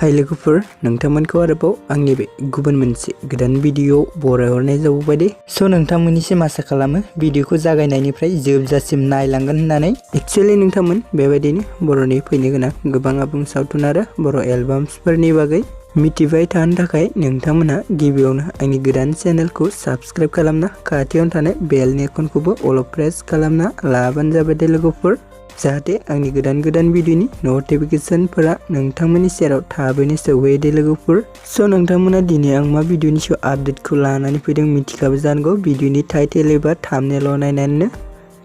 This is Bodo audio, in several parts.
हाय लोगोफोर, नोंथांमोनखौ आरोबाव आंनि बे गुबुन मोनसे गोदान भिडिअ बरायहरनाय जाबाय दे। स' नोंथांमोननिसिम आसा खालामो भिडिअखौ जागायनायनिफ्राय जोबजासिम नायलांगोन होननानै। एक्चुअली नोंथांमोन बेबायदिनो बर'नि फैनो गोनां गोबां आबुं सावथुन आरो बर' एलबाम्सफोरनि बागै मिथिबाय थानो थाखाय नोंथांमोना गिबियावनो आंनि गोदान चेनेलखौ साबस्क्राइब खालामना खाथियावनो थानाय बेलनि आइकनखौबो अल प्रेस खालामना लाबानो जाबाय दे लोगोफोर, जाहाथे आंनि गोदान भिडिअनि नटिफिकेशनफोरा नोंथांमोननि सेराव थाबैनो सौहैयो दे लोगोफोर। स' नोंथांमोना दिनै आं मा भिडिअनि सायाव आपडेटखौ लानानै फैदों मिथिखाबाय जानांगौ भिडिअनि टाइटेल एबा थाम्बनेल नायनानैनो।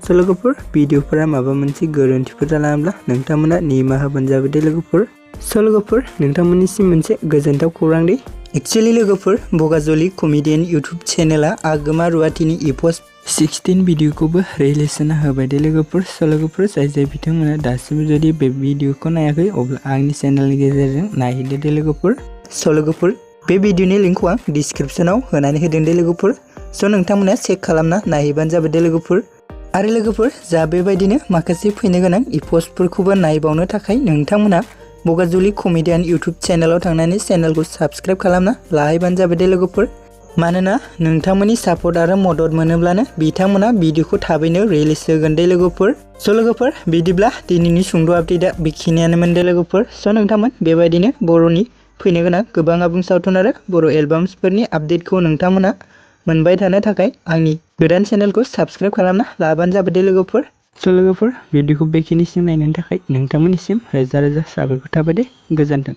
स' लोगोफोर, भिडिअफोरा माबा मोनसे गोरोन्थिफोर जालाङोब्ला नोंथांमोना निमाहा होबानो जाबाय दे लोगोफोर। स' लोगोफोर, नोंथांमोननिसिम मोनसे गोजोनथाव खौरां दे। एक्चुअली लोगोफोर, बगाजलि कमेडियन इउटुब चेनेला आगमा रुवातिनि एपोइस्ट 16 भिडिअखौबो रिलिज होबाय दे लोगोफोर। स' लोगोफोर, जाय बिथांमोना दासिमबो जुदि बे भिडिअखौ नायाखै अब्ला आंनि चेनेलनि गेजेरजों नायहैदो दे लोगोफोर। स' लोगोफोर, बे भिडिअनि लिंकखौ आं डिसक्रिप्शनाव होनानै होदों दे लोगोफोर। स' नोंथांमोना चेक खालामना नायहैबानो जाबाय दे लोगोफोर। आरो लोगोफोर, जा बेबायदिनो माखासे फैनो गोनां एपोइस्टफोरखौबो नायबावनो थाखाय नोंथांमोना बगाजलि कमेडियन इउटुब चेनेलाव थांनानै चेनेलखौ साबस्क्राइब खालामना लाहैबानो जाबाय दे लोगोफोर। मानोना नोंथांमोननि सापर्ट आरो मदद मोनोब्लानो बिथांमोना भिडिअखौ थाबैनो रिलिज होगोन दे लोगोफोर। स' लोगोफोर, बिदिब्ला दिनैनि सुंद' आपडेटआ बेखिनियानोमोन दे लोगोफोर। स' नोंथांमोन बेबायदिनो बर'नि फैनो गोनां गोबां आबुं सावथुन आरो बर' एलबाम्सफोरनि आपडेटखौ नोंथांमोना मोनबाय थानो थाखाय आंनि गोदान चेनेलखौ साबस्क्राइब खालामना लाबानो जाबाय दे लोगोफोर। स' लोगोफोर, भिडिअखौ बेखिनिसिम नायनायनि थाखाय नोंथांमोननिसिम रोजा रोजा साबायखर थाबाय दे। गोजोन्थों।